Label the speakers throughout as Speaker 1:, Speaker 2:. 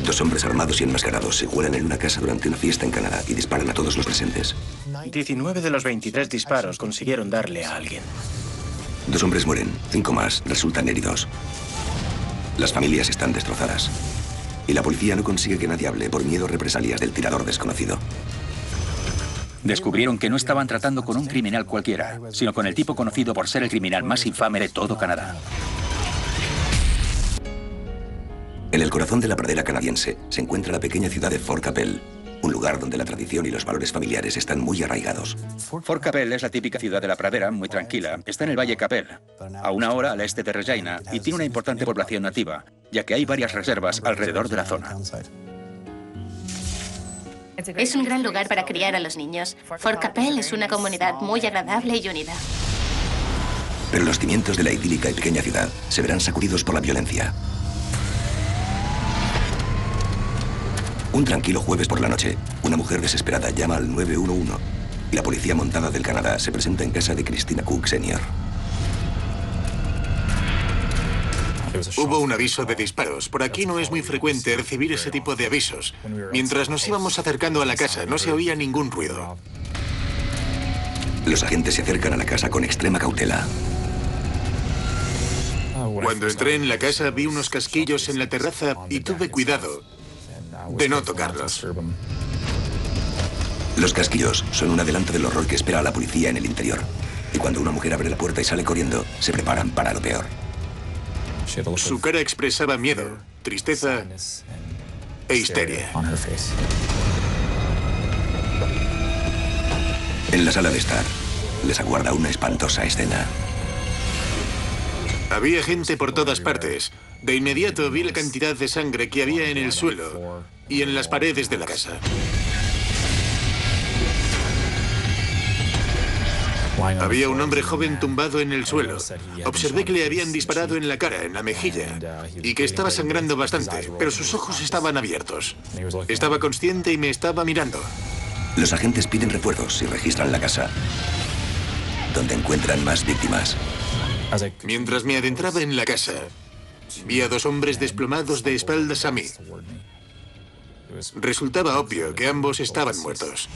Speaker 1: Dos hombres armados y enmascarados se cuelan en una casa durante una fiesta en Canadá y disparan a todos los presentes.
Speaker 2: 19 de los 23 disparos consiguieron darle a alguien.
Speaker 1: Dos hombres mueren, 5 más resultan heridos. Las familias están destrozadas. Y la policía no consigue que nadie hable por miedo a represalias del tirador desconocido.
Speaker 3: Descubrieron que no estaban tratando con un criminal cualquiera, sino con el tipo conocido por ser el criminal más infame de todo Canadá.
Speaker 1: En el corazón de la pradera canadiense se encuentra la pequeña ciudad de Fort Qu'Appelle, un lugar donde la tradición y los valores familiares están muy arraigados.
Speaker 3: Fort Qu'Appelle es la típica ciudad de la pradera, muy tranquila. Está en el Valle Qu'Appelle, a una hora al este de Regina, y tiene una importante población nativa, ya que hay varias reservas alrededor de la zona.
Speaker 4: Es un gran lugar para criar a los niños. Fort Qu'Appelle es una comunidad muy agradable y unida.
Speaker 1: Pero los cimientos de la idílica y pequeña ciudad se verán sacudidos por la violencia. Un tranquilo jueves por la noche, una mujer desesperada llama al 911 y la policía montada del Canadá se presenta en casa de Christina Cook Sr.
Speaker 5: Hubo un aviso de disparos. Por aquí no es muy frecuente recibir ese tipo de avisos. Mientras nos íbamos acercando a la casa, no se oía ningún ruido.
Speaker 1: Los agentes se acercan a la casa con extrema cautela.
Speaker 5: Cuando entré en la casa vi unos casquillos en la terraza y tuve cuidado de no tocarlos.
Speaker 1: Los casquillos son un adelanto del horror que espera a la policía en el interior. Y cuando una mujer abre la puerta y sale corriendo, se preparan para lo peor.
Speaker 5: Su cara expresaba miedo, tristeza e histeria.
Speaker 1: En la sala de estar, les aguarda una espantosa escena.
Speaker 5: Había gente por todas partes. De inmediato vi la cantidad de sangre que había en el suelo y en las paredes de la casa. Había un hombre joven tumbado en el suelo. Observé que le habían disparado en la cara, en la mejilla, y que estaba sangrando bastante, pero sus ojos estaban abiertos. Estaba consciente y me estaba mirando.
Speaker 1: Los agentes piden refuerzos y registran la casa, donde encuentran más víctimas.
Speaker 5: Mientras me adentraba en la casa, vi a dos hombres desplomados de espaldas a mí. Resultaba obvio que ambos estaban muertos.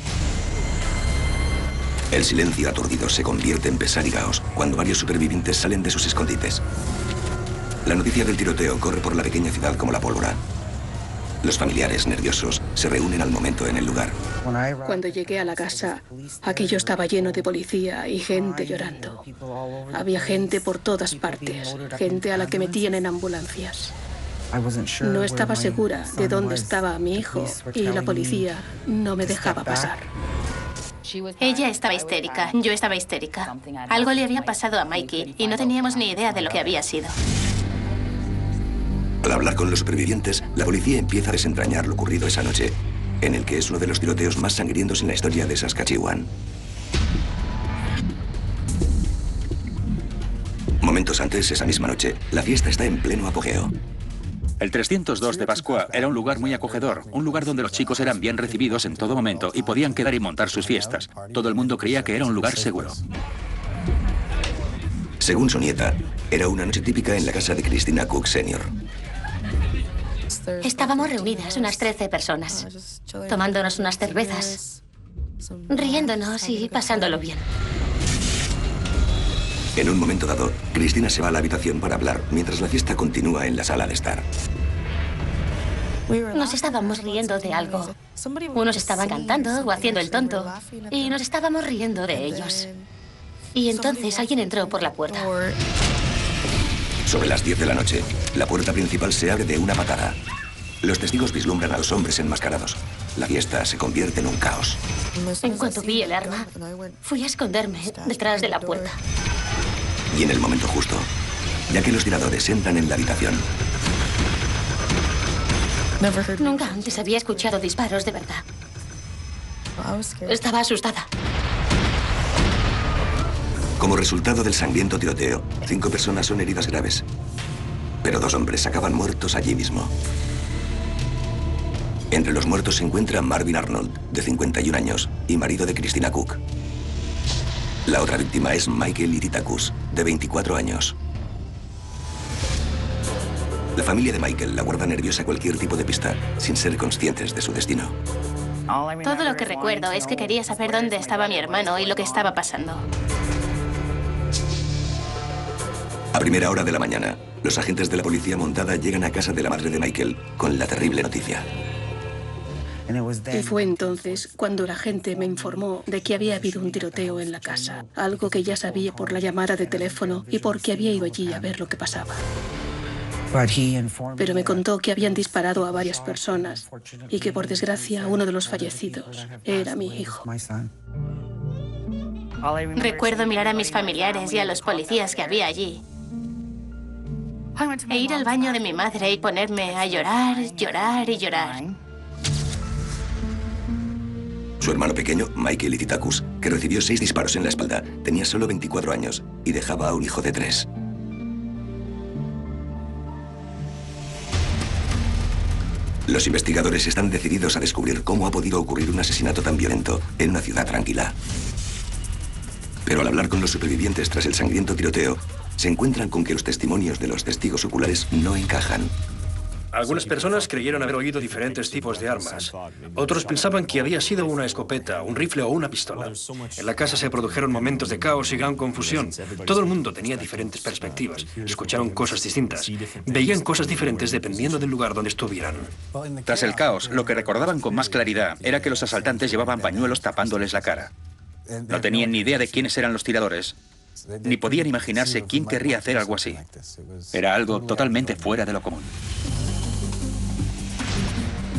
Speaker 1: El silencio aturdido se convierte en pesar y caos cuando varios supervivientes salen de sus escondites. La noticia del tiroteo corre por la pequeña ciudad como la pólvora. Los familiares, nerviosos, se reúnen al momento en el lugar.
Speaker 6: Cuando llegué a la casa, aquello estaba lleno de policía y gente llorando. Había gente por todas partes, gente a la que metían en ambulancias. No estaba segura de dónde estaba mi hijo y la policía no me dejaba pasar.
Speaker 4: Ella estaba histérica, yo estaba histérica. Algo le había pasado a Mikey y no teníamos ni idea de lo que había sido.
Speaker 1: Al hablar con los supervivientes, la policía empieza a desentrañar lo ocurrido esa noche, en el que es uno de los tiroteos más sangrientos en la historia de Saskatchewan. Momentos antes, esa misma noche, la fiesta está en pleno apogeo.
Speaker 3: El 302 de Pascua era un lugar muy acogedor, un lugar donde los chicos eran bien recibidos en todo momento y podían quedar y montar sus fiestas. Todo el mundo creía que era un lugar seguro.
Speaker 1: Según su nieta, era una noche típica en la casa de Christina Cook Sr.
Speaker 4: Estábamos reunidas, unas 13 personas, tomándonos unas cervezas, riéndonos y pasándolo bien.
Speaker 1: En un momento dado, Christina se va a la habitación para hablar, mientras la fiesta continúa en la sala de estar.
Speaker 4: Nos estábamos riendo de algo. Unos estaban cantando o haciendo el tonto, y nos estábamos riendo de ellos. Y entonces alguien entró por la puerta.
Speaker 1: Sobre las 10 de la noche, la puerta principal se abre de una patada. Los testigos vislumbran a los hombres enmascarados. La fiesta se convierte en un caos.
Speaker 4: En cuanto vi el arma, fui a esconderme detrás de la puerta.
Speaker 1: Y en el momento justo, ya que los tiradores entran en la habitación,
Speaker 4: nunca antes había escuchado disparos de verdad. Estaba asustada.
Speaker 1: como resultado del sangriento tiroteo, 5 personas son heridas graves, pero 2 hombres acaban muertos allí mismo. Entre los muertos se encuentra Marvin Arnold, de 51 años, y marido de Christina Cook. La otra víctima es Michael Iritakus, de 24 años. La familia de Michael aguarda nerviosa cualquier tipo de pista, sin ser conscientes de su destino.
Speaker 4: Todo lo que recuerdo es que quería saber dónde estaba mi hermano y lo que estaba pasando.
Speaker 1: A primera hora de la mañana, los agentes de la policía montada llegan a casa de la madre de Michael con la terrible noticia.
Speaker 6: Y fue entonces cuando la gente me informó de que había habido un tiroteo en la casa. Algo que ya sabía por la llamada de teléfono y porque había ido allí a ver lo que pasaba. Pero me contó que habían disparado a varias personas y que, por desgracia, uno de los fallecidos era mi hijo.
Speaker 4: Recuerdo mirar a mis familiares y a los policías que había allí. E ir al baño de mi madre y ponerme a llorar, llorar y llorar.
Speaker 1: Su hermano pequeño, Michael Iritakus, que recibió 6 disparos en la espalda, tenía solo 24 años y dejaba a un hijo de 3. Los investigadores están decididos a descubrir cómo ha podido ocurrir un asesinato tan violento en una ciudad tranquila. Pero al hablar con los supervivientes tras el sangriento tiroteo, se encuentran con que los testimonios de los testigos oculares no encajan.
Speaker 7: Algunas personas creyeron haber oído diferentes tipos de armas. Otros pensaban que había sido una escopeta, un rifle o una pistola. En la casa se produjeron momentos de caos y gran confusión. Todo el mundo tenía diferentes perspectivas. Escucharon cosas distintas. Veían cosas diferentes dependiendo del lugar donde estuvieran.
Speaker 3: Tras el caos, lo que recordaban con más claridad era que los asaltantes llevaban pañuelos tapándoles la cara. No tenían ni idea de quiénes eran los tiradores, ni podían imaginarse quién querría hacer algo así. Era algo totalmente fuera de lo común.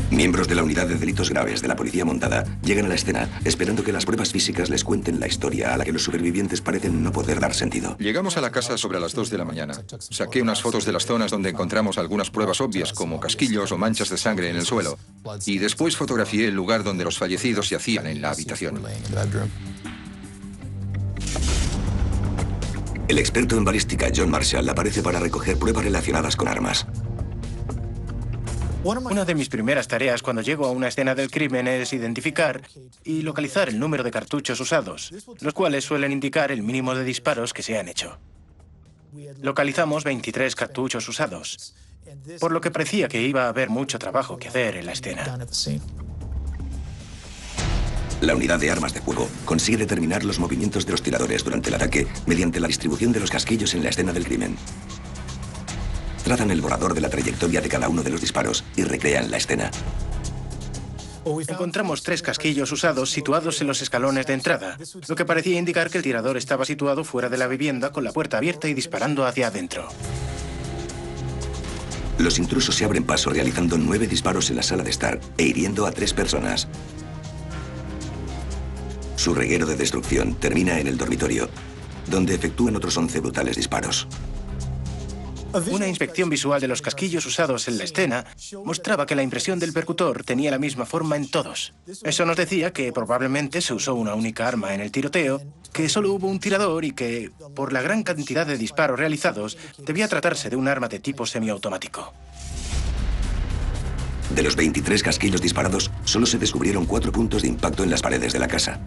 Speaker 1: Miembros de la unidad de delitos graves de la policía montada llegan a la escena esperando que las pruebas físicas les cuenten la historia a la que los supervivientes parecen no poder dar sentido.
Speaker 8: Llegamos a la casa sobre las 2 de la mañana. Saqué unas fotos de las zonas donde encontramos algunas pruebas obvias como casquillos o manchas de sangre en el suelo. Y después fotografié el lugar donde los fallecidos yacían en la habitación.
Speaker 1: El experto en balística, John Marshall, aparece para recoger pruebas relacionadas con armas.
Speaker 2: Una de mis primeras tareas cuando llego a una escena del crimen es identificar y localizar el número de cartuchos usados, los cuales suelen indicar el mínimo de disparos que se han hecho. Localizamos 23 cartuchos usados, por lo que parecía que iba a haber mucho trabajo que hacer en la escena.
Speaker 1: La unidad de armas de fuego consigue determinar los movimientos de los tiradores durante el ataque mediante la distribución de los casquillos en la escena del crimen. Trazan el borrador de la trayectoria de cada uno de los disparos y recrean la escena.
Speaker 2: Encontramos 3 casquillos usados situados en los escalones de entrada, lo que parecía indicar que el tirador estaba situado fuera de la vivienda con la puerta abierta y disparando hacia adentro.
Speaker 1: Los intrusos se abren paso realizando 9 disparos en la sala de estar e hiriendo a 3 personas. Su reguero de destrucción termina en el dormitorio, donde efectúan otros 11 brutales disparos.
Speaker 2: Una inspección visual de los casquillos usados en la escena mostraba que la impresión del percutor tenía la misma forma en todos. Eso nos decía que probablemente se usó una única arma en el tiroteo, que solo hubo un tirador y que, por la gran cantidad de disparos realizados, debía tratarse de un arma de tipo semiautomático.
Speaker 1: De los 23 casquillos disparados, solo se descubrieron 4 puntos de impacto en las paredes de la casa.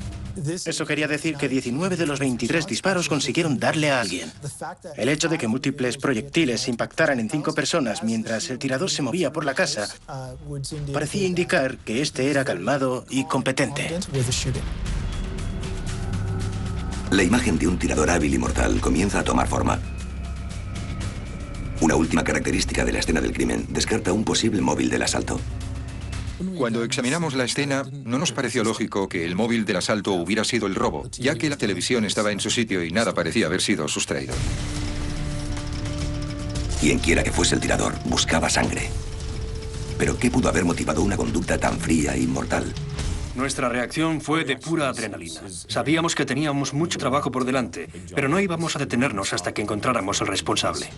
Speaker 2: Eso quería decir que 19 de los 23 disparos consiguieron darle a alguien. El hecho de que múltiples proyectiles impactaran en 5 personas mientras el tirador se movía por la casa parecía indicar que este era calmado y competente.
Speaker 1: La imagen de un tirador hábil y mortal comienza a tomar forma. Una última característica de la escena del crimen descarta un posible móvil del asalto.
Speaker 8: Cuando examinamos la escena, no nos pareció lógico que el móvil del asalto hubiera sido el robo, ya que la televisión estaba en su sitio y nada parecía haber sido sustraído.
Speaker 1: Quien quiera que fuese el tirador, buscaba sangre. Pero ¿qué pudo haber motivado una conducta tan fría y mortal?
Speaker 7: Nuestra reacción fue de pura adrenalina. Sabíamos que teníamos mucho trabajo por delante, pero no íbamos a detenernos hasta que encontráramos al responsable.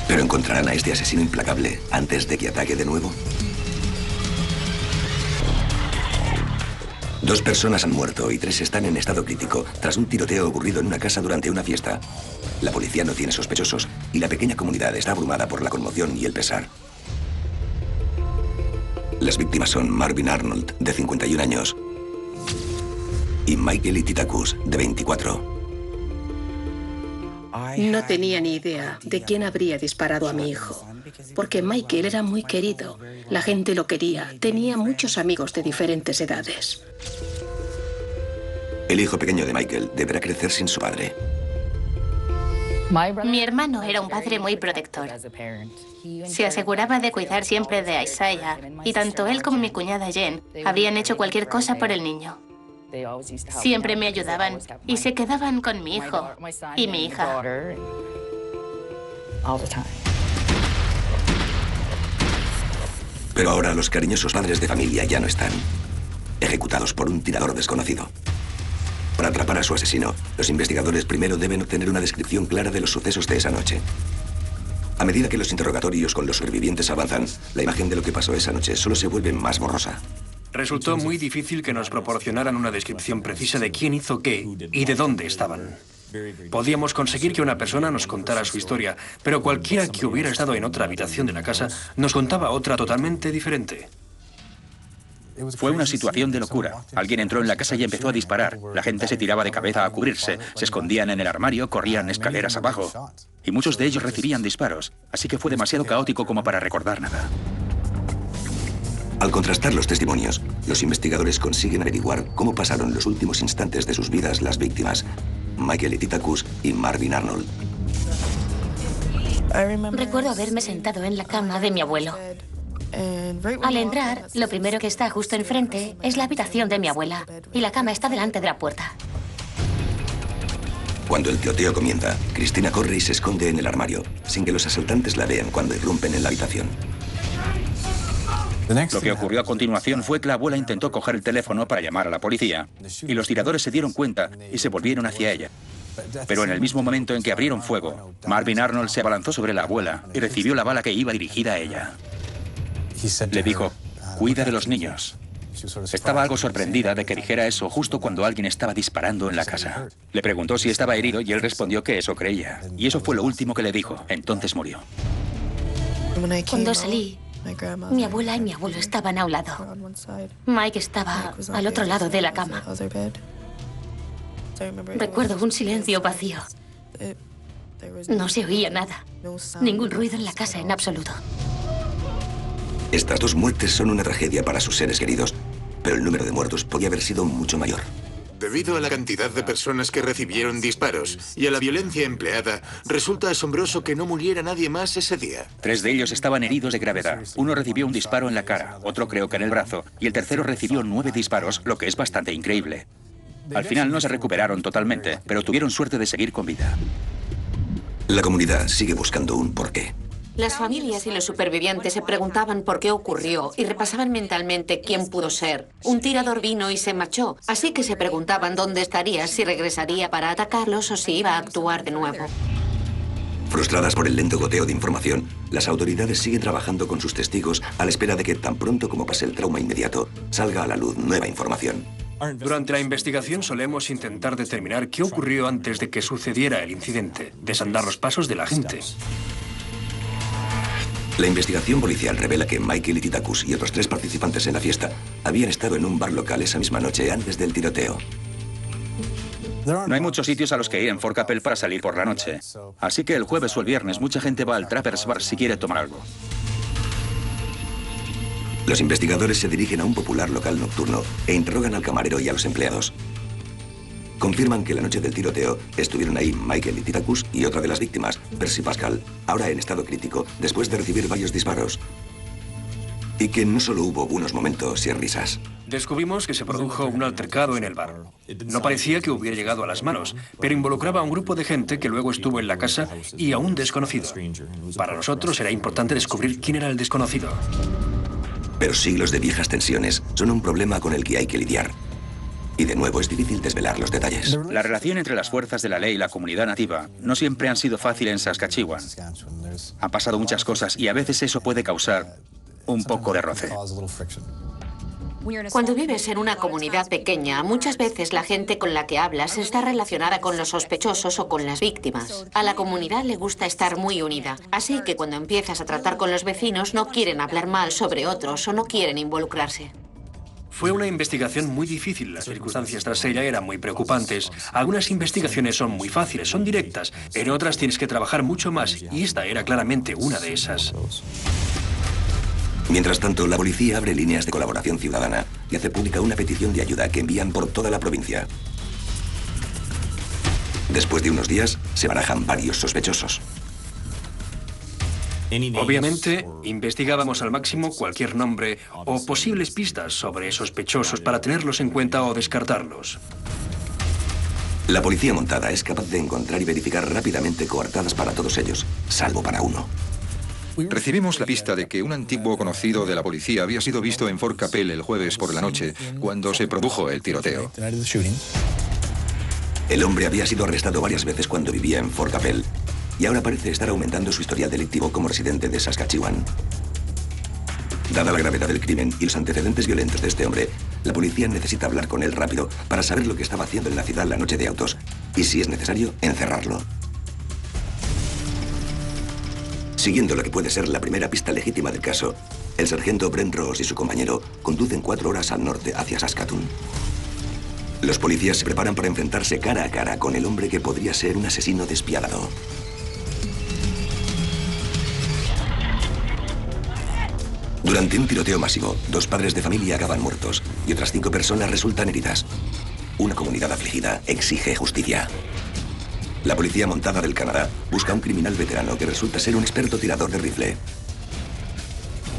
Speaker 1: ¿Pero encontrarán a este asesino implacable antes de que ataque de nuevo? 2 personas han muerto y 3 están en estado crítico tras un tiroteo ocurrido en una casa durante una fiesta. La policía no tiene sospechosos y la pequeña comunidad está abrumada por la conmoción y el pesar. Las víctimas son Marvin Arnold, de 51 años, y Michael Ititakus, de 24.
Speaker 6: No tenía ni idea de quién habría disparado a mi hijo, porque Michael era muy querido. La gente lo quería, tenía muchos amigos de diferentes edades.
Speaker 1: El hijo pequeño de Michael deberá crecer sin su padre.
Speaker 4: Mi hermano era un padre muy protector. Se aseguraba de cuidar siempre de Isaiah, y tanto él como mi cuñada Jen habrían hecho cualquier cosa por el niño. Siempre me ayudaban y se quedaban con mi hijo y mi hija.
Speaker 1: Pero ahora los cariñosos padres de familia ya no están, ejecutados por un tirador desconocido. Para atrapar a su asesino, los investigadores primero deben obtener una descripción clara de los sucesos de esa noche. A medida que los interrogatorios con los supervivientes avanzan, la imagen de lo que pasó esa noche solo se vuelve más borrosa.
Speaker 7: Resultó muy difícil que nos proporcionaran una descripción precisa de quién hizo qué y de dónde estaban. Podíamos conseguir que una persona nos contara su historia, pero cualquiera que hubiera estado en otra habitación de la casa nos contaba otra totalmente diferente.
Speaker 3: Fue una situación de locura. Alguien entró en la casa y empezó a disparar. La gente se tiraba de cabeza a cubrirse, se escondían en el armario, corrían escaleras abajo. Y muchos de ellos recibían disparos, así que fue demasiado caótico como para recordar nada.
Speaker 1: Al contrastar los testimonios, los investigadores consiguen averiguar cómo pasaron los últimos instantes de sus vidas las víctimas, Michael Ititakus y Marvin Arnold.
Speaker 4: Recuerdo haberme sentado en la cama de mi abuelo. Al entrar, lo primero que está justo enfrente es la habitación de mi abuela, y la cama está delante de la puerta.
Speaker 1: Cuando el tiroteo comienza, Cristina corre y se esconde en el armario, sin que los asaltantes la vean cuando irrumpen en la habitación.
Speaker 3: Lo que ocurrió a continuación fue que la abuela intentó coger el teléfono para llamar a la policía, y los tiradores se dieron cuenta y se volvieron hacia ella. Pero en el mismo momento en que abrieron fuego, Marvin Arnold se abalanzó sobre la abuela y recibió la bala que iba dirigida a ella. Le dijo, cuida de los niños. Estaba algo sorprendida de que dijera eso justo cuando alguien estaba disparando en la casa. Le preguntó si estaba herido y él respondió que eso creía. Y eso fue lo último que le dijo. Entonces murió.
Speaker 4: Cuando salí, mi abuela y mi abuelo estaban a un lado. Mike estaba al otro lado de la cama. Recuerdo un silencio vacío. No se oía nada. Ningún ruido en la casa en absoluto.
Speaker 1: Estas dos muertes son una tragedia para sus seres queridos, pero el número de muertos podía haber sido mucho mayor.
Speaker 5: Debido a la cantidad de personas que recibieron disparos y a la violencia empleada, resulta asombroso que no muriera nadie más ese día.
Speaker 3: 3 de ellos estaban heridos de gravedad. Uno recibió un disparo en la cara, otro creo que en el brazo, y el tercero recibió 9 disparos, lo que es bastante increíble. Al final no se recuperaron totalmente, pero tuvieron suerte de seguir con vida.
Speaker 1: La comunidad sigue buscando un porqué.
Speaker 9: Las familias y los supervivientes se preguntaban por qué ocurrió y repasaban mentalmente quién pudo ser. Un tirador vino y se marchó, así que se preguntaban dónde estaría, si regresaría para atacarlos o si iba a actuar de nuevo.
Speaker 1: Frustradas por el lento goteo de información, las autoridades siguen trabajando con sus testigos a la espera de que tan pronto como pase el trauma inmediato, salga a la luz nueva información.
Speaker 7: Durante la investigación solemos intentar determinar qué ocurrió antes de que sucediera el incidente, desandar los pasos de la gente.
Speaker 1: La investigación policial revela que Michael Ititakus y otros 3 participantes en la fiesta habían estado en un bar local esa misma noche antes del tiroteo.
Speaker 3: No hay muchos sitios a los que ir en Fort Capel para salir por la noche. Así que el jueves o el viernes mucha gente va al Trappers Bar si quiere tomar algo.
Speaker 1: Los investigadores se dirigen a un popular local nocturno e interrogan al camarero y a los empleados. Confirman que la noche del tiroteo estuvieron ahí Michael Ititakus y otra de las víctimas, Percy Pascal, ahora en estado crítico, después de recibir varios disparos. Y que no solo hubo buenos momentos y risas.
Speaker 7: Descubrimos que se produjo un altercado en el bar. No parecía que hubiera llegado a las manos, pero involucraba a un grupo de gente que luego estuvo en la casa y a un desconocido. Para nosotros era importante descubrir quién era el desconocido.
Speaker 1: Pero siglos de viejas tensiones son un problema con el que hay que lidiar. Y de nuevo es difícil desvelar los detalles.
Speaker 3: La relación entre las fuerzas de la ley y la comunidad nativa no siempre han sido fácil en Saskatchewan. Han pasado muchas cosas y a veces eso puede causar un poco de roce.
Speaker 9: Cuando vives en una comunidad pequeña, muchas veces la gente con la que hablas está relacionada con los sospechosos o con las víctimas. A la comunidad le gusta estar muy unida, así que cuando empiezas a tratar con los vecinos no quieren hablar mal sobre otros o no quieren involucrarse.
Speaker 7: Fue una investigación muy difícil. Las circunstancias tras ella eran muy preocupantes. Algunas investigaciones son muy fáciles, son directas. En otras tienes que trabajar mucho más, y esta era claramente una de esas.
Speaker 1: Mientras tanto, la policía abre líneas de colaboración ciudadana y hace pública una petición de ayuda que envían por toda la provincia. Después de unos días, se barajan varios sospechosos.
Speaker 7: Obviamente, investigábamos al máximo cualquier nombre o posibles pistas sobre sospechosos para tenerlos en cuenta o descartarlos.
Speaker 1: La policía montada es capaz de encontrar y verificar rápidamente coartadas para todos ellos, salvo para uno.
Speaker 8: Recibimos la pista de que un antiguo conocido de la policía había sido visto en Fort Capel el jueves por la noche, cuando se produjo el tiroteo.
Speaker 1: El hombre había sido arrestado varias veces cuando vivía en Fort Capel y ahora parece estar aumentando su historial delictivo como residente de Saskatchewan. Dada la gravedad del crimen y los antecedentes violentos de este hombre, la policía necesita hablar con él rápido para saber lo que estaba haciendo en la ciudad la noche de autos y, si es necesario, encerrarlo. Siguiendo lo que puede ser la primera pista legítima del caso, el sargento Brent Ross y su compañero conducen 4 horas al norte hacia Saskatoon. Los policías se preparan para enfrentarse cara a cara con el hombre que podría ser un asesino despiadado. Durante un tiroteo masivo, 2 padres de familia acaban muertos y otras 5 personas resultan heridas. Una comunidad afligida exige justicia. La policía montada del Canadá busca a un criminal veterano que resulta ser un experto tirador de rifle.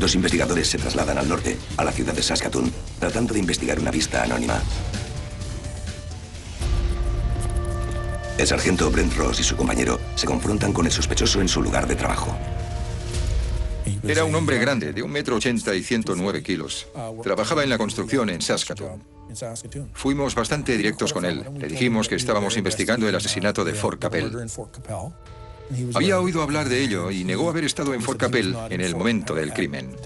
Speaker 1: 2 investigadores se trasladan al norte, a la ciudad de Saskatoon, tratando de investigar una pista anónima. El sargento Brent Ross y su compañero se confrontan con el sospechoso en su lugar de trabajo.
Speaker 8: Era un hombre grande, de 1,80 m y 109 kilos. Trabajaba en la construcción en Saskatoon. Fuimos bastante directos con él. Le dijimos que estábamos investigando el asesinato de Fort Capel. Había oído hablar de ello y negó haber estado en Fort Capel en el momento del crimen.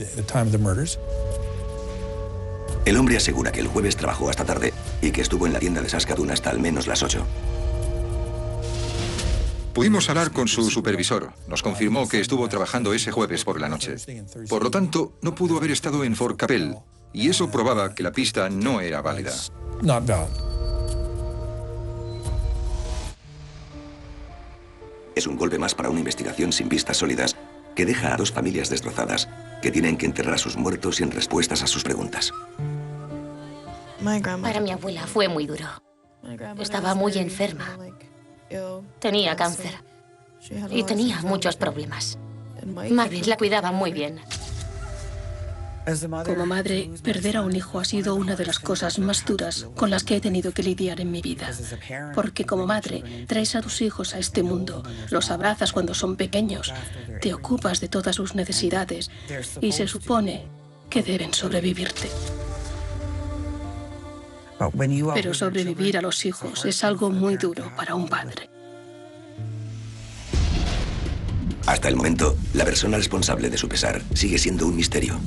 Speaker 1: El hombre asegura que el jueves trabajó hasta tarde y que estuvo en la tienda de Saskatoon hasta al menos las 8.
Speaker 8: Pudimos hablar con su supervisor. Nos confirmó que estuvo trabajando ese jueves por la noche. Por lo tanto, no pudo haber estado en Fort Capel, y eso probaba que la pista no era válida.
Speaker 1: Es un golpe más para una investigación sin pistas sólidas que deja a 2 familias destrozadas que tienen que enterrar a sus muertos sin respuestas a sus preguntas.
Speaker 10: Para mi abuela fue muy duro. Estaba muy enferma. Tenía cáncer y tenía muchos problemas. Marvin la cuidaba muy bien.
Speaker 6: Como madre, perder a un hijo ha sido una de las cosas más duras con las que he tenido que lidiar en mi vida. Porque como madre, traes a tus hijos a este mundo, los abrazas cuando son pequeños, te ocupas de todas sus necesidades y se supone que deben sobrevivirte. Pero sobrevivir a los hijos es algo muy duro para un padre.
Speaker 1: Hasta el momento, la persona responsable de su pesar sigue siendo un misterio.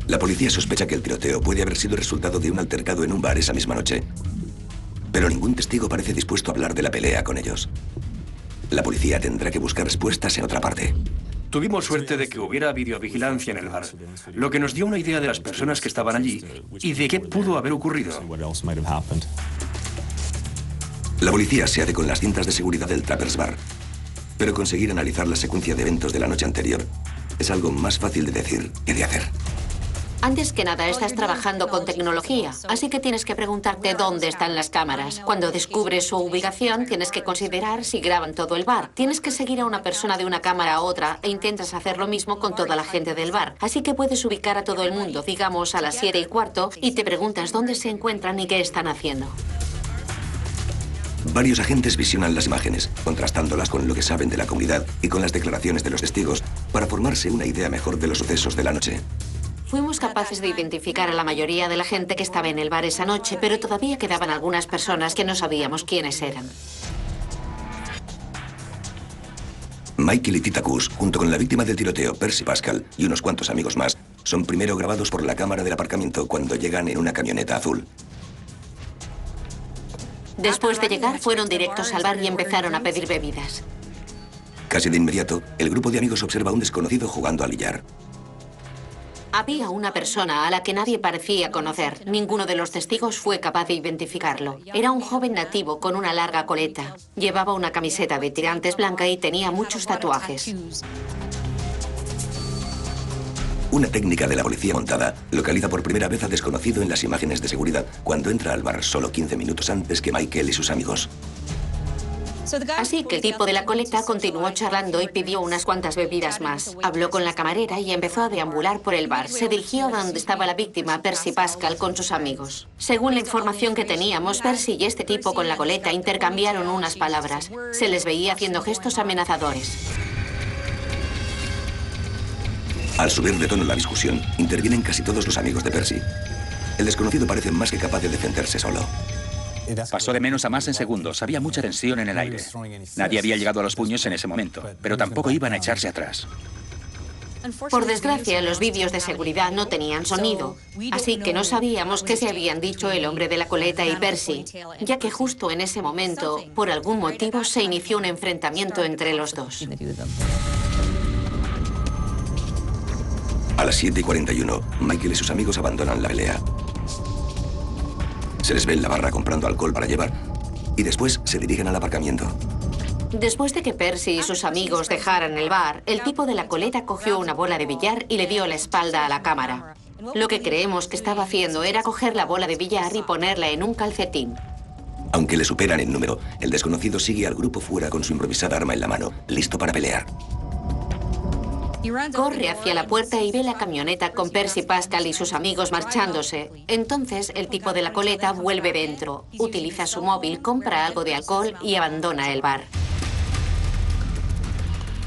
Speaker 1: La policía sospecha que el tiroteo puede haber sido resultado de un altercado en un bar esa misma noche, pero ningún testigo parece dispuesto a hablar de la pelea con ellos. La policía tendrá que buscar respuestas en otra parte.
Speaker 7: Tuvimos suerte de que hubiera videovigilancia en el bar, lo que nos dio una idea de las personas que estaban allí y de qué pudo haber ocurrido.
Speaker 1: La policía se hace con las cintas de seguridad del Trappers Bar, pero conseguir analizar la secuencia de eventos de la noche anterior es algo más fácil de decir que de hacer.
Speaker 9: Antes que nada, estás trabajando con tecnología, así que tienes que preguntarte dónde están las cámaras. Cuando descubres su ubicación, tienes que considerar si graban todo el bar. Tienes que seguir a una persona de una cámara a otra e intentas hacer lo mismo con toda la gente del bar. Así que puedes ubicar a todo el mundo, digamos a las 7:15, y te preguntas dónde se encuentran y qué están haciendo.
Speaker 1: Varios agentes visionan las imágenes, contrastándolas con lo que saben de la comunidad y con las declaraciones de los testigos para formarse una idea mejor de los sucesos de la noche.
Speaker 9: Fuimos capaces de identificar a la mayoría de la gente que estaba en el bar esa noche, pero todavía quedaban algunas personas que no sabíamos quiénes eran.
Speaker 1: Michael y Tita Cus, junto con la víctima del tiroteo, Percy Pascal, y unos cuantos amigos más, son primero grabados por la cámara del aparcamiento cuando llegan en una camioneta azul.
Speaker 9: Después de llegar, fueron directos al bar y empezaron a pedir bebidas.
Speaker 1: Casi de inmediato, el grupo de amigos observa a un desconocido jugando al billar.
Speaker 9: Había una persona a la que nadie parecía conocer. Ninguno de los testigos fue capaz de identificarlo. Era un joven nativo con una larga coleta. Llevaba una camiseta de tirantes blanca y tenía muchos tatuajes.
Speaker 1: Una técnica de la policía montada localiza por primera vez al desconocido en las imágenes de seguridad cuando entra al bar solo 15 minutos antes que Michael y sus amigos.
Speaker 9: Así que el tipo de la coleta continuó charlando y pidió unas cuantas bebidas más. Habló con la camarera y empezó a deambular por el bar. Se dirigió a donde estaba la víctima, Percy Pascal, con sus amigos. Según la información que teníamos, Percy y este tipo con la coleta intercambiaron unas palabras. Se les veía haciendo gestos amenazadores.
Speaker 1: Al subir de tono la discusión, intervienen casi todos los amigos de Percy. El desconocido parece más que capaz de defenderse solo.
Speaker 3: Pasó de menos a más en segundos. Había mucha tensión en el aire. Nadie había llegado a los puños en ese momento, pero tampoco iban a echarse atrás.
Speaker 9: Por desgracia, los vídeos de seguridad no tenían sonido, así que no sabíamos qué se habían dicho el hombre de la coleta y Percy, ya que justo en ese momento, por algún motivo, se inició un enfrentamiento entre los dos.
Speaker 1: A las 7:41, Michael y sus amigos abandonan la pelea. Se les ve en la barra comprando alcohol para llevar y después se dirigen al aparcamiento.
Speaker 9: Después de que Percy y sus amigos dejaran el bar, el tipo de la coleta cogió una bola de billar y le dio la espalda a la cámara. Lo que creemos que estaba haciendo era coger la bola de billar y ponerla en un calcetín.
Speaker 1: Aunque le superan en número, el desconocido sigue al grupo fuera con su improvisada arma en la mano, listo para pelear.
Speaker 9: Corre hacia la puerta y ve la camioneta con Percy Pascal y sus amigos marchándose. Entonces, el tipo de la coleta vuelve dentro, utiliza su móvil, compra algo de alcohol y abandona el bar.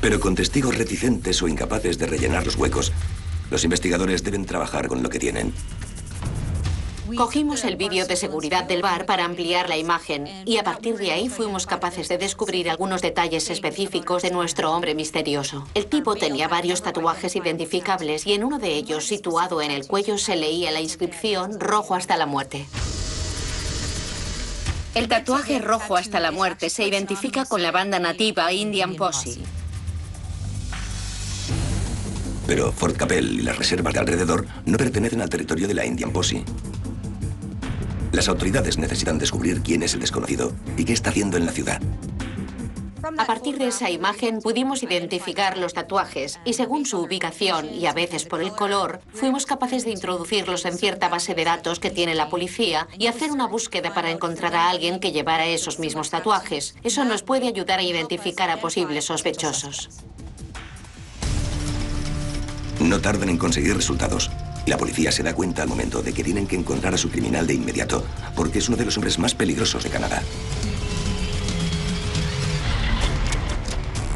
Speaker 1: Pero con testigos reticentes o incapaces de rellenar los huecos, los investigadores deben trabajar con lo que tienen.
Speaker 9: Cogimos el vídeo de seguridad del bar para ampliar la imagen y a partir de ahí fuimos capaces de descubrir algunos detalles específicos de nuestro hombre misterioso. El tipo tenía varios tatuajes identificables y en uno de ellos, situado en el cuello, se leía la inscripción "Rojo hasta la muerte". El tatuaje "Rojo hasta la muerte" se identifica con la banda nativa Indian Posse.
Speaker 1: Pero Fort Capel y las reservas de alrededor no pertenecen al territorio de la Indian Posse. Las autoridades necesitan descubrir quién es el desconocido y qué está haciendo en la ciudad.
Speaker 9: A partir de esa imagen pudimos identificar los tatuajes y según su ubicación y a veces por el color, fuimos capaces de introducirlos en cierta base de datos que tiene la policía y hacer una búsqueda para encontrar a alguien que llevara esos mismos tatuajes. Eso nos puede ayudar a identificar a posibles sospechosos.
Speaker 1: No tardan en conseguir resultados. La policía se da cuenta al momento de que tienen que encontrar a su criminal de inmediato, porque es uno de los hombres más peligrosos de Canadá.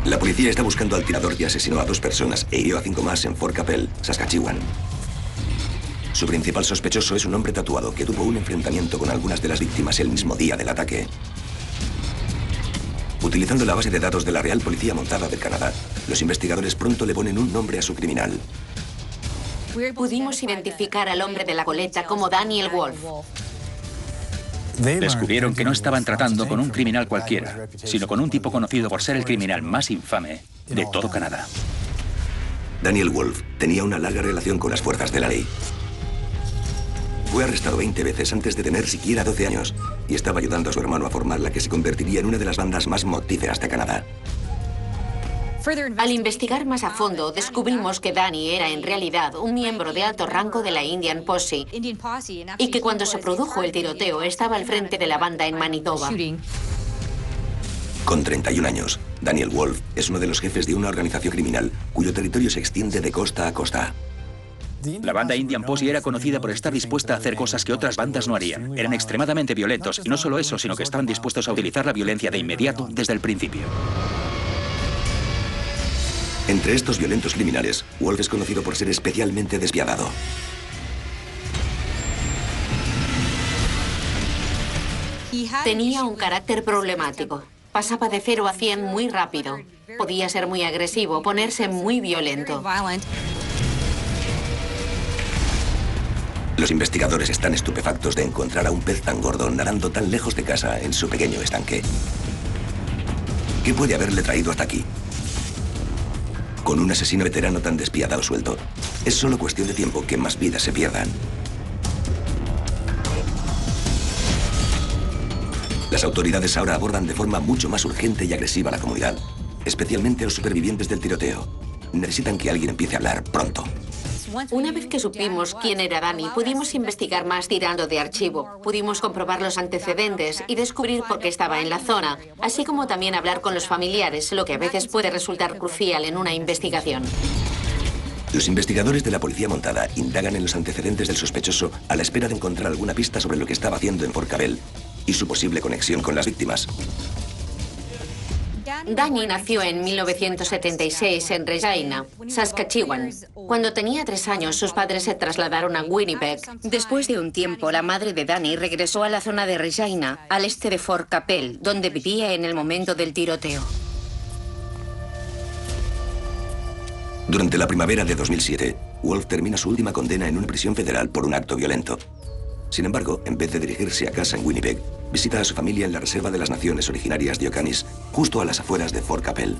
Speaker 1: La policía está buscando al tirador que asesinó a 2 personas e hirió a 5 más en Fort Capel, Saskatchewan. Su principal sospechoso es un hombre tatuado que tuvo un enfrentamiento con algunas de las víctimas el mismo día del ataque. Utilizando la base de datos de la Real Policía Montada del Canadá, los investigadores pronto le ponen un nombre a su criminal.
Speaker 9: Pudimos identificar al hombre de la coleta como Daniel Wolf.
Speaker 3: Descubrieron que no estaban tratando con un criminal cualquiera, sino con un tipo conocido por ser el criminal más infame de todo Canadá.
Speaker 1: Daniel Wolf tenía una larga relación con las fuerzas de la ley. Fue arrestado 20 veces antes de tener siquiera 12 años y estaba ayudando a su hermano a formar la que se convertiría en una de las bandas más mortíferas de Canadá.
Speaker 9: Al investigar más a fondo, descubrimos que Danny era en realidad un miembro de alto rango de la Indian Posse y que cuando se produjo el tiroteo estaba al frente de la banda en Manitoba.
Speaker 1: Con 31 años, Daniel Wolf es uno de los jefes de una organización criminal cuyo territorio se extiende de costa a costa.
Speaker 3: La banda Indian Posse era conocida por estar dispuesta a hacer cosas que otras bandas no harían. Eran extremadamente violentos y no solo eso, sino que estaban dispuestos a utilizar la violencia de inmediato desde el principio.
Speaker 1: Entre estos violentos criminales, Wolf es conocido por ser especialmente despiadado.
Speaker 9: Tenía un carácter problemático. Pasaba de 0 a 100 muy rápido. Podía ser muy agresivo, ponerse muy violento.
Speaker 1: Los investigadores están estupefactos de encontrar a un pez tan gordo nadando tan lejos de casa en su pequeño estanque. ¿Qué puede haberle traído hasta aquí? Con un asesino veterano tan despiadado suelto, es solo cuestión de tiempo que más vidas se pierdan. Las autoridades ahora abordan de forma mucho más urgente y agresiva a la comunidad, especialmente a los supervivientes del tiroteo. Necesitan que alguien empiece a hablar pronto.
Speaker 9: Una vez que supimos quién era Danny, pudimos investigar más tirando de archivo. Pudimos comprobar los antecedentes y descubrir por qué estaba en la zona, así como también hablar con los familiares, lo que a veces puede resultar crucial en una investigación.
Speaker 1: Los investigadores de la policía montada indagan en los antecedentes del sospechoso a la espera de encontrar alguna pista sobre lo que estaba haciendo en Fort Cabell y su posible conexión con las víctimas.
Speaker 9: Danny nació en 1976 en Regina, Saskatchewan. Cuando tenía 3 años, sus padres se trasladaron a Winnipeg. Después de un tiempo, la madre de Danny regresó a la zona de Regina, al este de Fort Cabell, donde vivía en el momento del tiroteo.
Speaker 1: Durante la primavera de 2007, Wolf termina su última condena en una prisión federal por un acto violento. Sin embargo, en vez de dirigirse a casa en Winnipeg, visita a su familia en la Reserva de las Naciones Originarias de Ocanis, justo a las afueras de Fort Cabell.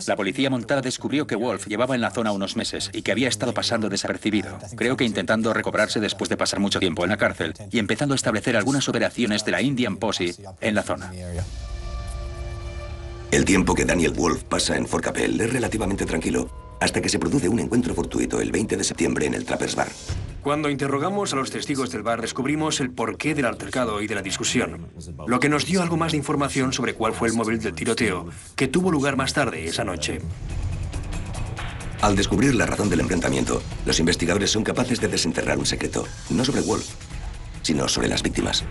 Speaker 3: La policía montada descubrió que Wolf llevaba en la zona unos meses y que había estado pasando desapercibido. Creo que intentando recobrarse después de pasar mucho tiempo en la cárcel y empezando a establecer algunas operaciones de la Indian Posse en la zona.
Speaker 1: El tiempo que Daniel Wolf pasa en Fort Cabell es relativamente tranquilo, hasta que se produce un encuentro fortuito el 20 de septiembre en el Trappers Bar.
Speaker 7: Cuando interrogamos a los testigos del bar, descubrimos el porqué del altercado y de la discusión, lo que nos dio algo más de información sobre cuál fue el móvil del tiroteo, que tuvo lugar más tarde esa noche.
Speaker 1: Al descubrir la razón del enfrentamiento, los investigadores son capaces de desenterrar un secreto, no sobre Wolf, sino sobre las víctimas.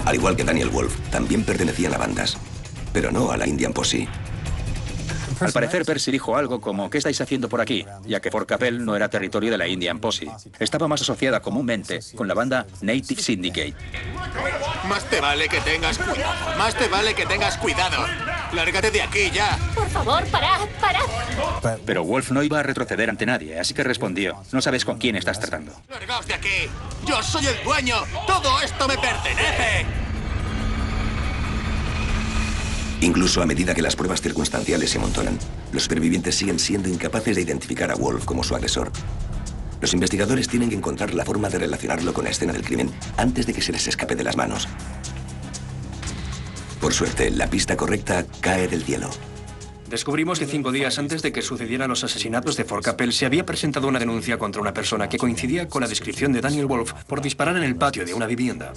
Speaker 1: Al igual que Daniel Wolf, también pertenecían a bandas, pero no a la Indian Posse.
Speaker 3: Al parecer, Percy dijo algo como: ¿qué estáis haciendo por aquí? Ya que Fort Cabell no era territorio de la Indian Posse. Estaba más asociada comúnmente con la banda Native Syndicate.
Speaker 5: Más te vale que tengas cuidado. Más te vale que tengas cuidado. Lárgate de aquí ya.
Speaker 10: Por favor, parad.
Speaker 3: Pero Wolf no iba a retroceder ante nadie, así que respondió: no sabes con quién estás tratando.
Speaker 5: Largaos de aquí. Yo soy el dueño. Todo esto me pertenece.
Speaker 1: Incluso a medida que las pruebas circunstanciales se amontonan, los supervivientes siguen siendo incapaces de identificar a Wolf como su agresor. Los investigadores tienen que encontrar la forma de relacionarlo con la escena del crimen antes de que se les escape de las manos. Por suerte, la pista correcta cae del cielo.
Speaker 7: Descubrimos que 5 días antes de que sucedieran los asesinatos de Fort Cabell se había presentado una denuncia contra una persona que coincidía con la descripción de Daniel Wolf por disparar en el patio de una vivienda.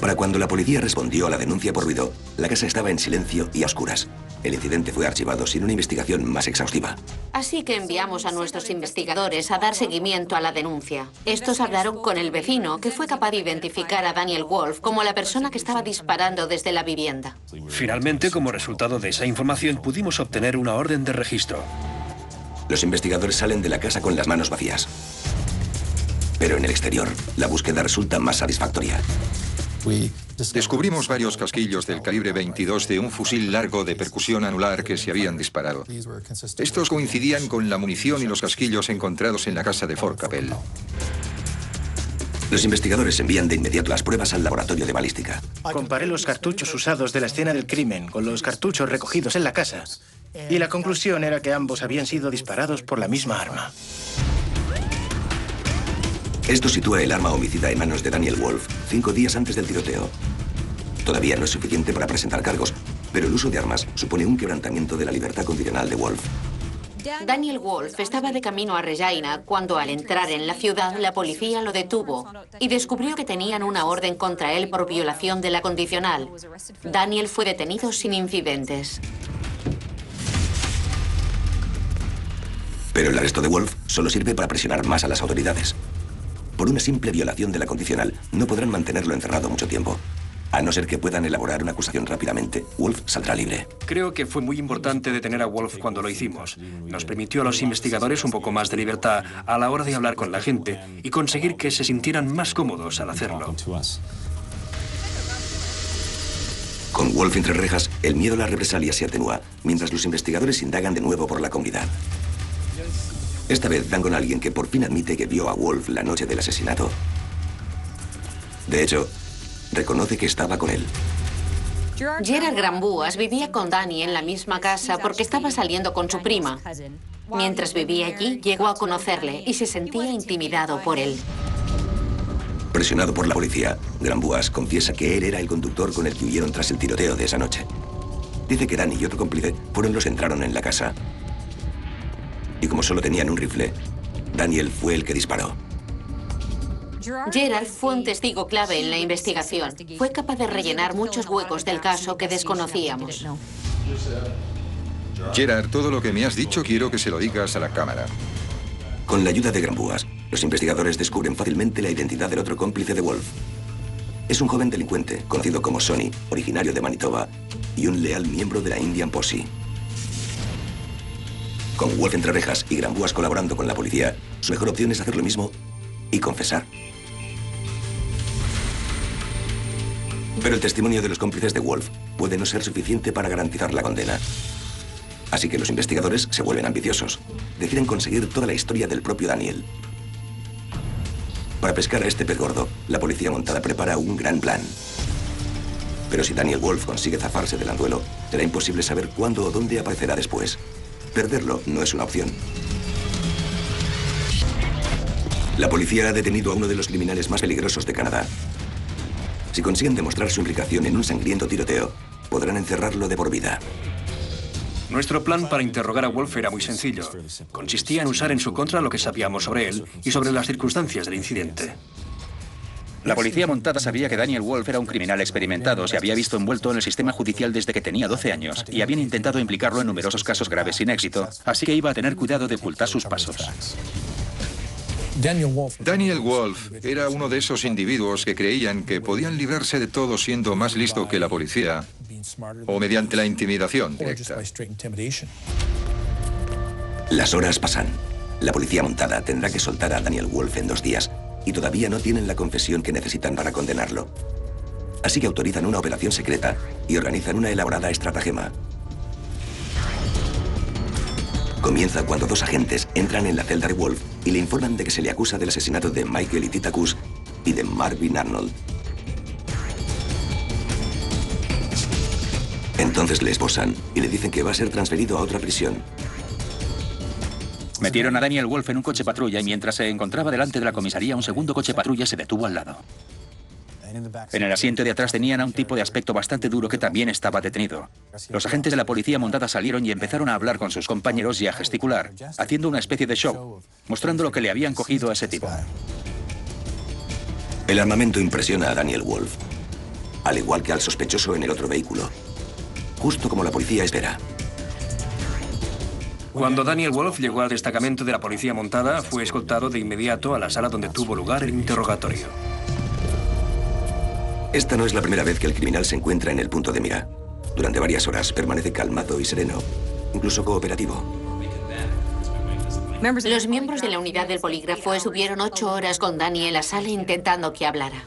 Speaker 1: Para cuando la policía respondió a la denuncia por ruido, la casa estaba en silencio y a oscuras. El incidente fue archivado sin una investigación más exhaustiva.
Speaker 9: Así que enviamos a nuestros investigadores a dar seguimiento a la denuncia. Estos hablaron con el vecino, que fue capaz de identificar a Daniel Wolf como la persona que estaba disparando desde la vivienda.
Speaker 7: Finalmente, como resultado de esa información, pudimos obtener una orden de registro.
Speaker 1: Los investigadores salen de la casa con las manos vacías. Pero en el exterior, la búsqueda resulta más satisfactoria.
Speaker 8: Descubrimos varios casquillos del calibre 22 de un fusil largo de percusión anular que se habían disparado. Estos coincidían con la munición y los casquillos encontrados en la casa de Fort Cabell.
Speaker 1: Los investigadores envían de inmediato las pruebas al laboratorio de balística.
Speaker 2: Comparé los cartuchos usados de la escena del crimen con los cartuchos recogidos en la casa, y la conclusión era que ambos habían sido disparados por la misma arma.
Speaker 1: Esto sitúa el arma homicida en manos de Daniel Wolf 5 días antes del tiroteo. Todavía no es suficiente para presentar cargos, pero el uso de armas supone un quebrantamiento de la libertad condicional de Wolf.
Speaker 9: Daniel Wolf estaba de camino a Regina cuando, al entrar en la ciudad, la policía lo detuvo y descubrió que tenían una orden contra él por violación de la condicional. Daniel fue detenido sin incidentes.
Speaker 1: Pero el arresto de Wolf solo sirve para presionar más a las autoridades. Por una simple violación de la condicional, no podrán mantenerlo encerrado mucho tiempo. A no ser que puedan elaborar una acusación rápidamente, Wolf saldrá libre.
Speaker 7: Creo que fue muy importante detener a Wolf cuando lo hicimos. Nos permitió a los investigadores un poco más de libertad a la hora de hablar con la gente y conseguir que se sintieran más cómodos al hacerlo.
Speaker 1: Con Wolf entre rejas, el miedo a la represalia se atenúa, mientras los investigadores indagan de nuevo por la comunidad. Esta vez dan con alguien que por fin admite que vio a Wolf la noche del asesinato. De hecho, reconoce que estaba con él.
Speaker 9: Gerard Granbuas vivía con Danny en la misma casa porque estaba saliendo con su prima. Mientras vivía allí, llegó a conocerle y se sentía intimidado por él.
Speaker 1: Presionado por la policía, Granbuas confiesa que él era el conductor con el que huyeron tras el tiroteo de esa noche. Dice que Danny y otro cómplice fueron los que entraron en la casa. Y como solo tenían un rifle, Daniel fue el que disparó.
Speaker 9: Gerard fue un testigo clave en la investigación. Fue capaz de rellenar muchos huecos del caso que desconocíamos.
Speaker 8: Gerard, todo lo que me has dicho quiero que se lo digas a la cámara.
Speaker 1: Con la ayuda de Granbuas, los investigadores descubren fácilmente la identidad del otro cómplice de Wolf. Es un joven delincuente, conocido como Sonny, originario de Manitoba, y un leal miembro de la Indian Posse. Con Wolf entre rejas y Granbuas colaborando con la policía, su mejor opción es hacer lo mismo y confesar. Pero el testimonio de los cómplices de Wolf puede no ser suficiente para garantizar la condena. Así que los investigadores se vuelven ambiciosos. Deciden conseguir toda la historia del propio Daniel. Para pescar a este pez gordo, la policía montada prepara un gran plan. Pero si Daniel Wolf consigue zafarse del anzuelo, será imposible saber cuándo o dónde aparecerá después. Perderlo no es una opción. La policía ha detenido a uno de los criminales más peligrosos de Canadá. Si consiguen demostrar su implicación en un sangriento tiroteo, podrán encerrarlo de por vida.
Speaker 7: Nuestro plan para interrogar a Wolf era muy sencillo. Consistía en usar en su contra lo que sabíamos sobre él y sobre las circunstancias del incidente.
Speaker 3: La policía montada sabía que Daniel Wolf era un criminal experimentado, se había visto envuelto en el sistema judicial desde que tenía 12 años y habían intentado implicarlo en numerosos casos graves sin éxito, así que iba a tener cuidado de ocultar sus pasos.
Speaker 8: Daniel Wolf era uno de esos individuos que creían que podían librarse de todo siendo más listo que la policía o mediante la intimidación directa.
Speaker 1: Las horas pasan. La policía montada tendrá que soltar a Daniel Wolf en 2 días y todavía no tienen la confesión que necesitan para condenarlo. Así que autorizan una operación secreta y organizan una elaborada estratagema. Comienza cuando 2 agentes entran en la celda de Wolf y le informan de que se le acusa del asesinato de Michael Ititakus y de Marvin Arnold. Entonces le esposan y le dicen que va a ser transferido a otra prisión.
Speaker 3: Metieron a Daniel Wolf en un coche patrulla y mientras se encontraba delante de la comisaría, un segundo coche patrulla se detuvo al lado. En el asiento de atrás tenían a un tipo de aspecto bastante duro que también estaba detenido. Los agentes de la policía montada salieron y empezaron a hablar con sus compañeros y a gesticular, haciendo una especie de show, mostrando lo que le habían cogido a ese tipo.
Speaker 1: El armamento impresiona a Daniel Wolf, al igual que al sospechoso en el otro vehículo, justo como la policía espera.
Speaker 7: Cuando Daniel Wolf llegó al destacamento de la policía montada, fue escoltado de inmediato a la sala donde tuvo lugar el interrogatorio.
Speaker 1: Esta no es la primera vez que el criminal se encuentra en el punto de mira. Durante varias horas permanece calmado y sereno, incluso cooperativo.
Speaker 9: Los miembros de la unidad del polígrafo estuvieron 8 horas con Danny en la sala intentando que hablara.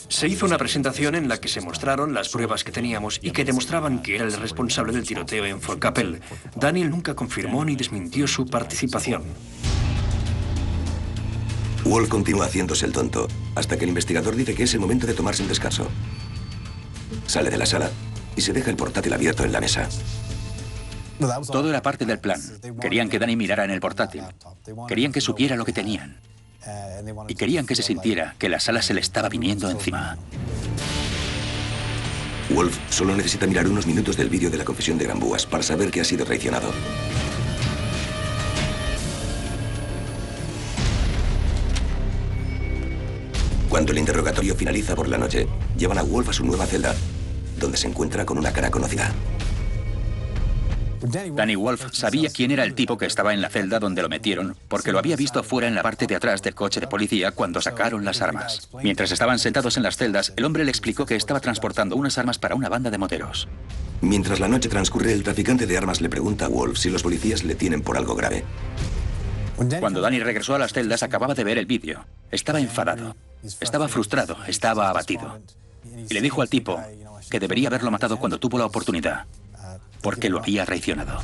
Speaker 7: Se hizo una presentación en la que se mostraron las pruebas que teníamos y que demostraban que era el responsable del tiroteo en Fort Capel. Daniel nunca confirmó ni desmintió su participación.
Speaker 1: Wolf continúa haciéndose el tonto hasta que el investigador dice que es el momento de tomarse un descanso. Sale de la sala y se deja el portátil abierto en la mesa.
Speaker 3: Todo era parte del plan. Querían que Danny mirara en el portátil. Querían que supiera lo que tenían. Y querían que se sintiera que la sala se le estaba viniendo encima.
Speaker 1: Wolf solo necesita mirar unos minutos del vídeo de la confesión de Granbuas para saber que ha sido traicionado. Cuando el interrogatorio finaliza por la noche, llevan a Wolf a su nueva celda, donde se encuentra con una cara conocida.
Speaker 3: Danny Wolf sabía quién era el tipo que estaba en la celda donde lo metieron, porque lo había visto fuera en la parte de atrás del coche de policía cuando sacaron las armas. Mientras estaban sentados en las celdas, el hombre le explicó que estaba transportando unas armas para una banda de moteros.
Speaker 1: Mientras la noche transcurre, el traficante de armas le pregunta a Wolf si los policías le tienen por algo grave.
Speaker 3: Cuando Danny regresó a las celdas, acababa de ver el vídeo. Estaba enfadado, estaba frustrado, estaba abatido. Y le dijo al tipo que debería haberlo matado cuando tuvo la oportunidad, porque lo había traicionado.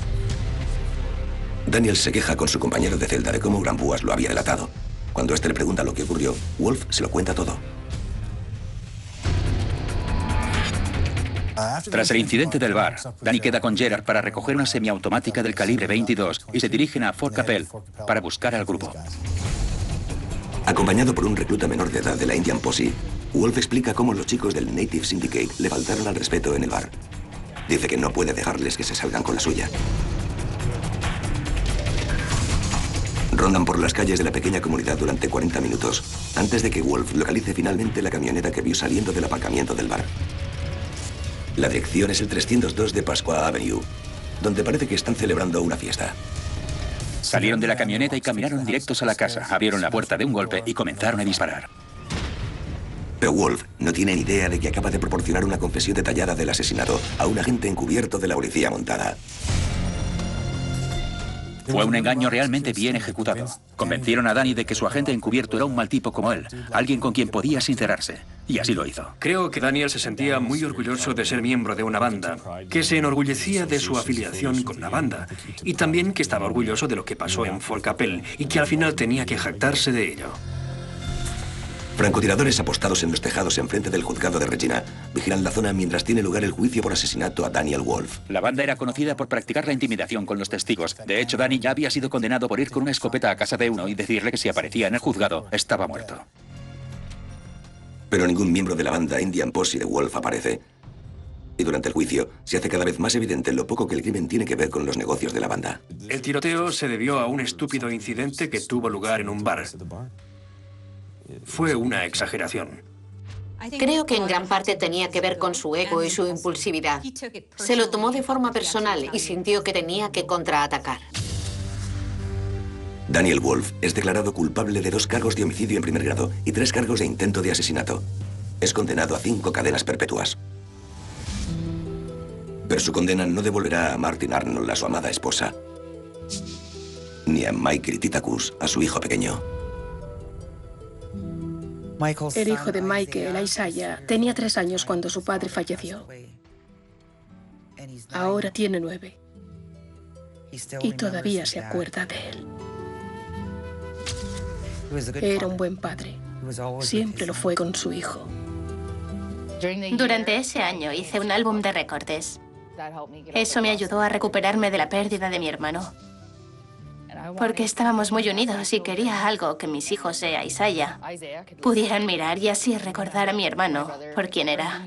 Speaker 1: Daniel se queja con su compañero de celda de cómo Granbuas lo había delatado. Cuando este le pregunta lo que ocurrió, Wolf se lo cuenta todo.
Speaker 3: Tras el incidente del bar, Danny queda con Gerard para recoger una semiautomática del calibre 22 y se dirigen a Fort Capel para buscar al grupo.
Speaker 1: Acompañado por un recluta menor de edad de la Indian Posse, Wolf explica cómo los chicos del Native Syndicate le faltaron al respeto en el bar. Dice que no puede dejarles que se salgan con la suya. Rondan por las calles de la pequeña comunidad durante 40 minutos, antes de que Wolf localice finalmente la camioneta que vio saliendo del aparcamiento del bar. La dirección es el 302 de Pasqua Avenue, donde parece que están celebrando una fiesta.
Speaker 3: Salieron de la camioneta y caminaron directos a la casa, abrieron la puerta de un golpe y comenzaron a disparar.
Speaker 1: Pero Wolf no tiene ni idea de que acaba de proporcionar una confesión detallada del asesinato a un agente encubierto de la policía montada.
Speaker 3: Fue un engaño realmente bien ejecutado. Convencieron a Danny de que su agente encubierto era un mal tipo como él, alguien con quien podía sincerarse. Y así lo hizo.
Speaker 7: Creo que Daniel se sentía muy orgulloso de ser miembro de una banda, que se enorgullecía de su afiliación con la banda, y también que estaba orgulloso de lo que pasó en Fort Capel, y que al final tenía que jactarse de ello.
Speaker 1: Francotiradores apostados en los tejados enfrente del juzgado de Regina vigilan la zona mientras tiene lugar el juicio por asesinato a Daniel Wolf.
Speaker 3: La banda era conocida por practicar la intimidación con los testigos. De hecho, Danny ya había sido condenado por ir con una escopeta a casa de uno y decirle que si aparecía en el juzgado, estaba muerto.
Speaker 1: Pero ningún miembro de la banda Indian Posse de Wolf aparece. Y durante el juicio se hace cada vez más evidente lo poco que el crimen tiene que ver con los negocios de la banda.
Speaker 7: El tiroteo se debió a un estúpido incidente que tuvo lugar en un bar. Fue una exageración.
Speaker 9: Creo que en gran parte tenía que ver con su ego y su impulsividad. Se lo tomó de forma personal y sintió que tenía que contraatacar.
Speaker 1: Daniel Wolf es declarado culpable de 2 cargos de homicidio en primer grado y 3 cargos de intento de asesinato. Es condenado a 5 cadenas perpetuas. Pero su condena no devolverá a Martin Arnold a su amada esposa, ni a Michael Titakus a su hijo pequeño.
Speaker 6: El hijo de Michael, Isaiah, tenía 3 años cuando su padre falleció. Ahora tiene 9. Y todavía se acuerda de él. Era un buen padre. Siempre lo fue con su hijo.
Speaker 4: Durante ese año hice un álbum de recortes. Eso me ayudó a recuperarme de la pérdida de mi hermano. Porque estábamos muy unidos y quería algo que mis hijos e Isaiah pudieran mirar y así recordar a mi hermano por quién era.